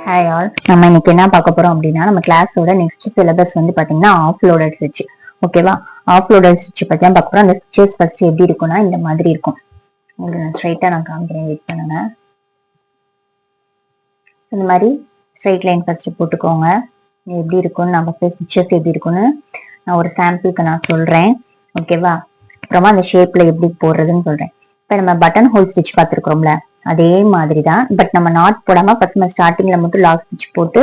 Hi all, நம்ம இன்னைக்கு என்ன பார்க்க போறோம் அப்படின்னா, நம்ம கிளாஸோட நெக்ஸ்ட் சிலபஸ் வந்து பாத்தீங்கன்னா ஆஃப் லோடட் ஸ்டிச். ஓகேவா? ஆஃப் லோடட் ஸ்டிச் பத்தி தான் பார்க்க போறோம். அந்த ஸ்டிச்சஸ் ஃபர்ஸ்ட் எப்படி இருக்கும்னா இந்த மாதிரி இருக்கும். உங்களுக்கு ஸ்ட்ரைட்டா நான் காமிக்கிறேன், வெயிட் பண்ணுங்க. இந்த மாதிரி ஸ்ட்ரைட் லைன் ஃபர்ஸ்ட் போட்டுக்கோங்க. எப்படி இருக்கும்னு நான் ஃபர்ஸ்ட் ஸ்டிச்சஸ் எப்படி இருக்கும்னு நான் ஒரு சாம்பிளுக்கு நான் சொல்றேன். ஓகேவா? அப்புறமா அந்த ஷேப்ல எப்படி போடுறதுன்னு சொல்றேன். இப்ப நம்ம பட்டன் ஹோல் ஸ்டிச் பார்த்துருக்கோம்ல, அதே மாதிரி தான். பட் நம்ம நாட் போடாம ஃபர்ஸ்ட் நம்ம ஸ்டார்டிங்ல மட்டும் லாக் ஸ்டிச் போட்டு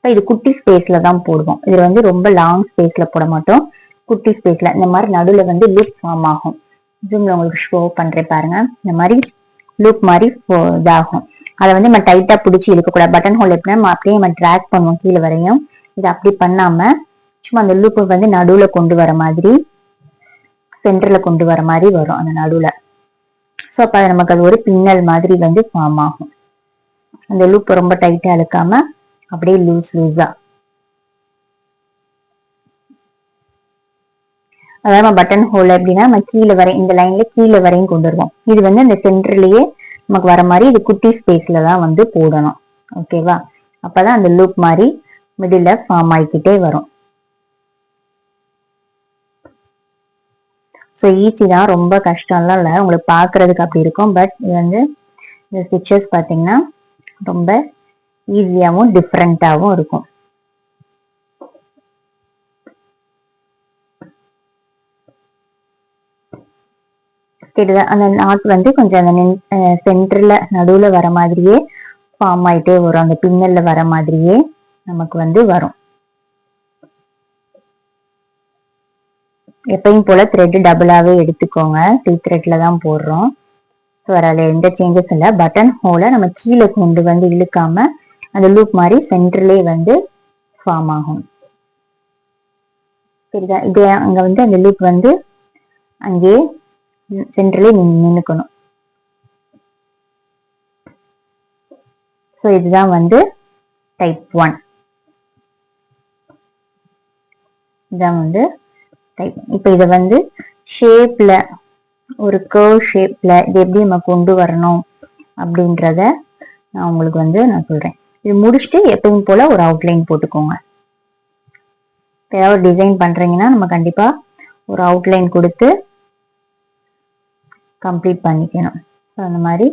இது குட்டி ஸ்பேஸ்ல தான் போடுவோம். இது வந்து ரொம்ப லாங் ஸ்பேஸ்ல போட மாட்டோம், குட்டி ஸ்பேஸ்ல. இந்த மாதிரி நடுவுல வந்து லூப் ஃபார்ம் ஆகும். ஜூம்ல உங்களுக்கு ஷோ பண்றேன் பாருங்க. இந்த மாதிரி லூப் மாதிரி இதாகும். அதை வந்து நம்ம டைட்டா பிடிச்சி இழுக்கக்கூடாது. பட்டன் ஹோல் எப்படின்னா நம்ம அப்படியே நம்ம ட்ராக் பண்ணுவோம் கீழே வரையும். இது அப்படி பண்ணாம சும்மா அந்த லூப்பை வந்து நடுவுல கொண்டு வர மாதிரி, சென்டர்ல கொண்டு வர மாதிரி வரும் அந்த நடுவுல. ஸோ அப்ப நமக்கு அது ஒரு பின்னல் மாதிரி வந்து ஃபார்ம் ஆகும். அந்த லூப் ரொம்ப டைட்டா இழுக்காம அப்படியே லூஸா. அதாவது நம்ம பட்டன் ஹோல் எப்படின்னா நம்ம கீழே வரை இந்த லைன்ல கீழே வரையும் கொண்டு வருவோம். இது வந்து அந்த சென்டர்லயே நமக்கு வர மாதிரி இது குட்டி ஸ்பேஸ்ல தான் வந்து போடணும். ஓகேவா? அப்பதான் அந்த லூப் மாதிரி மிடில் ஃபார்ம் ஆகிக்கிட்டே வரும். ஸோ ஈஸி தான், ரொம்ப கஷ்டம்லாம் இல்லை. உங்களுக்கு பாக்குறதுக்கு அப்படி இருக்கும். பட் இது வந்து இந்த ஸ்டிச்சஸ் பார்த்தீங்கன்னா ரொம்ப ஈஸியாகவும் டிஃப்ரெண்டாகவும் இருக்கும். தெரியுதா? அந்த நாட் வந்து கொஞ்சம் அந்த சென்டர்ல நடுவுல வர மாதிரியே ஃபார்ம் ஆயிட்டே வரும். அந்த பின்னல்ல வர மாதிரியே நமக்கு வந்து வரும். எப்பயும் போல த்ரெட் டபுளாவே எடுத்துக்கோங்க. 2 த்ரெட்ல தான் போடுறோம். அதில் எந்த சேஞ்சஸ் இல்லை. பட்டன் ஹோலை நம்ம கீழே கொண்டு வந்து இழுக்காம அந்த லூப் மாதிரி சென்டர்லேயே வந்து ஃபார்ம் ஆகும். சரிதா? இது அங்க வந்து அந்த லூப் வந்து அங்கேயே சென்டர்லேயே நின்னுக்கணும். ஸோ இதுதான் வந்து டைப் 1. இதான் வந்து டைப். இப்போ இதை வந்து ஷேப்ல ஒரு கர்வ் ஷேப்ல இது எப்படி நம்ம கொண்டு வரணும் அப்படின்றத நான் உங்களுக்கு வந்து நான் சொல்றேன். இது முடிச்சுட்டு எப்பவும் போல ஒரு அவுட்லைன் போட்டுக்கோங்க. ஏதாவது டிசைன் பண்றீங்கன்னா நம்ம கண்டிப்பா ஒரு அவுட்லைன் கொடுத்து கம்ப்ளீட் பண்ணிக்கணும். அந்த மாதிரி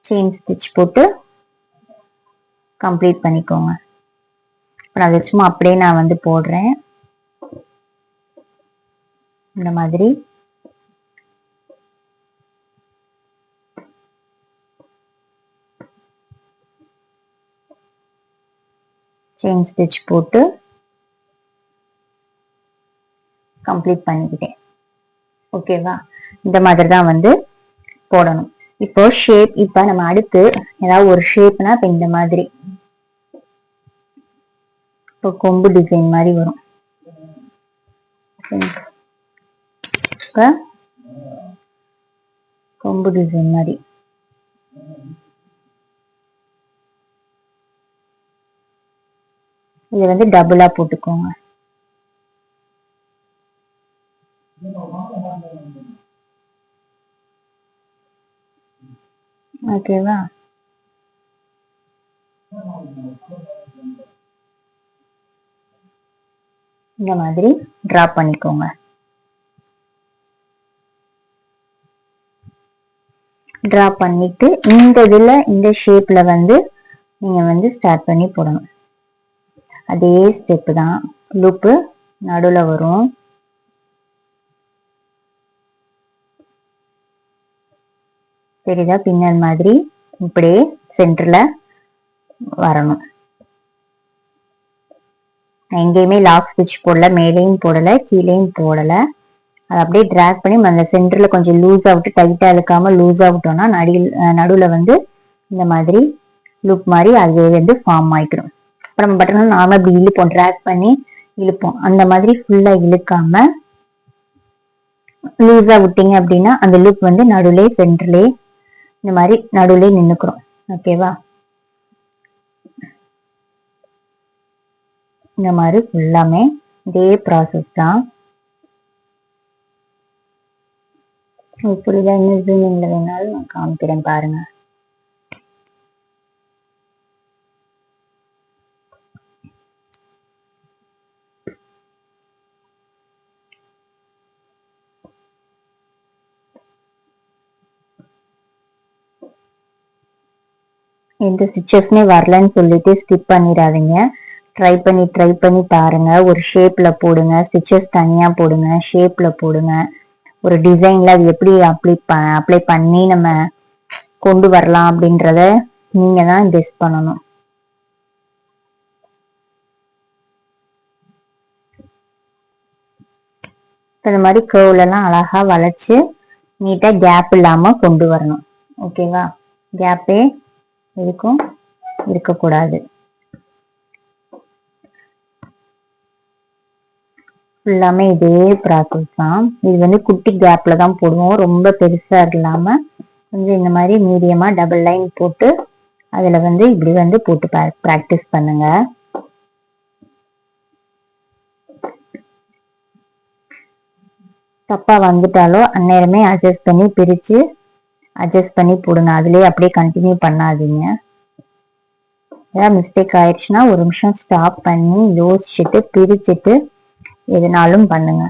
செயின் ஸ்டிச் போட்டு கம்ப்ளீட் பண்ணிக்கோங்க. அது சும்மா அப்படியே நான் வந்து போடுறேன். இந்த மாதிரி செயின் ஸ்டிச் போட்டு கம்ப்ளீட் பண்ணிக்கிட்டேன். ஓகேவா? இந்த மாதிரி தான் வந்து போடணும். இப்போ ஷேப், இப்ப நம்ம அடுத்து ஏதாவது ஒரு ஷேப்னா இப்ப இந்த மாதிரி இப்போ கொம்பு டிசைன் மாதிரி வரும். இப்ப கொம்பு டிசைன் மாதிரி இதை வந்து டபுளா போட்டுக்கோங்க. ஓகேவா? இந்த மாதிரி டிரா பண்ணிக்கோங்க. டிரா பண்ணிட்டு இந்த இதுல இந்த ஷேப்ல வந்து நீங்க வந்து ஸ்டார்ட் பண்ணி போடணும். அதே ஸ்டெப் தான். லூப்பு நடுவுல வரும். தெரியுதா? பின்னல் மாதிரி இப்படியே சென்டர்ல வரணும். எங்கேயுமே லாக் ஸ்டிச் போடல, மேலேயும் போடல, கீழேயும் போடல. அதை அப்படியே டிராக் பண்ணி அந்த சென்டர்ல கொஞ்சம் லூஸா விட்டு, டைட்டா இழுக்காம லூஸா விட்டோம்னா நடுவுல வந்து இந்த மாதிரி லூப் மாதிரி அது வந்து ஃபார்ம் ஆயிடும். இப்போ நம்ம பட்டன் நாம இப்படி இழுப்போம், டிராக் பண்ணி இழுப்போம். அந்த மாதிரி ஃபுல்லா இழுக்காம லூஸா விட்டீங்க அப்படின்னா அந்த லூப் வந்து நடுவுலே சென்டர்லே இந்த மாதிரி நடுவுலே நின்னுக்கிறோம். ஓகேவா? இந்த மாதிரி ஃபுல்லாமே இதே ப்ராசஸ் தான். புரியுதா? இன்னும் ஜூமிங்ல வேணாலும் நான் காமிக்கிறேன் பாருங்க. எந்த ஸ்டிச்சஸ்மே வரலன்னு சொல்லிட்டு ஸ்கிப் பண்ணிடாதீங்க. ட்ரை பண்ணி பாருங்க. ஒரு ஷேப்ல போடுங்க, ஸ்டிச்சஸ் தனியா போடுங்க, ஷேப்ல போடுங்க. ஒரு டிசைன்ல அது எப்படி அப்ளை பண்ணி நம்ம கொண்டு வரலாம் அப்படின்றத நீங்க தான் கெஸ் பண்ணணும். இந்த மாதிரி கர்வ்ல எல்லாம் அழகா வளைச்சு நீட்டா கேப் இல்லாம கொண்டு வரணும். ஓகேவா? கேப்பே எதுக்கும் இருக்கக்கூடாது. ஃபுல்லாமே இதே ப்ராசஸ் தான். இது வந்து குட்டி கேப்ல தான் போடுவோம், ரொம்ப பெருசா இல்லாம கொஞ்சம் இந்த மாதிரி மீடியமா டபுள் லைன் போட்டு அதுல வந்து இப்படி வந்து போட்டு ப்ராக்டிஸ் பண்ணுங்க. தப்பா வந்துட்டாலும் அந்நேரமே அட்ஜஸ்ட் பண்ணி பிரிச்சு அட்ஜஸ்ட் பண்ணி போடுங்க. அதுலயே அப்படியே கண்டினியூ பண்ணாதீங்க. ஏதாவது மிஸ்டேக் ஆயிடுச்சுன்னா ஒரு நிமிஷம் ஸ்டாப் பண்ணி யோசிச்சுட்டு பிரிச்சுட்டு எதுனாலும் பண்ணுங்க.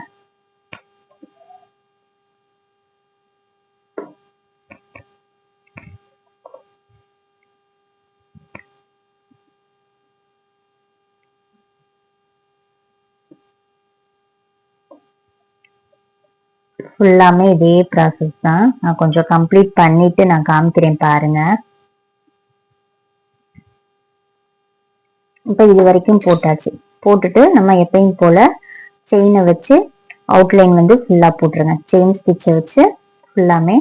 ஃபுல்லாமே இதே ப்ராசஸ் தான். நான் கொஞ்சம் கம்ப்ளீட் பண்ணிட்டு நான் காமிக்கிறேன் பாருங்க. இப்ப இது வரைக்கும் போட்டாச்சு. போட்டுட்டு நம்ம எப்பயும் போல செயினை வச்சு அவுட்லைன் வந்து ஃபுல்லா போட்டுருங்க. செயின் ஸ்டிச்சை வச்சு ஃபுல்லாமே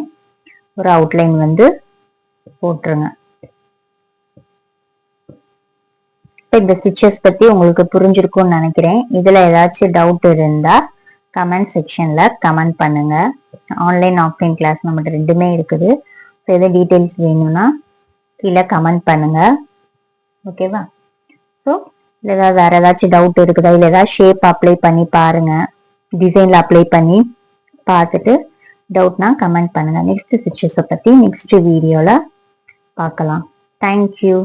ஒரு அவுட்லைன் வந்து போட்டுருங்க. இப்ப இந்த ஸ்டிச்சஸ் பத்தி உங்களுக்கு புரிஞ்சிருக்கும்னு நினைக்கிறேன். இதுல ஏதாச்சும் டவுட் இருந்தா கமெண்ட் செக்ஷன்ல கமெண்ட் பண்ணுங்க. ஆன்லைன் ஆஃப்லைன் கிளாஸ் நம்மகிட்ட ரெண்டுமே இருக்குது. எதாவது டீட்டெயில்ஸ் வேணும்னா கீழே கமெண்ட் பண்ணுங்க. ஓகேவா? ஸோ ஏதாவது வேற ஏதாச்சும் டவுட் இருக்குதா, இல்லை ஏதாவது ஷேப் அப்ளை பண்ணி பாருங்க, டிசைன்ல அப்ளை பண்ணி பார்த்துட்டு டவுட்னா கமெண்ட் பண்ணுங்க. நெக்ஸ்ட் ஸ்டிச்சஸை பத்தி நெக்ஸ்ட் வீடியோல பார்க்கலாம். தேங்க்யூ.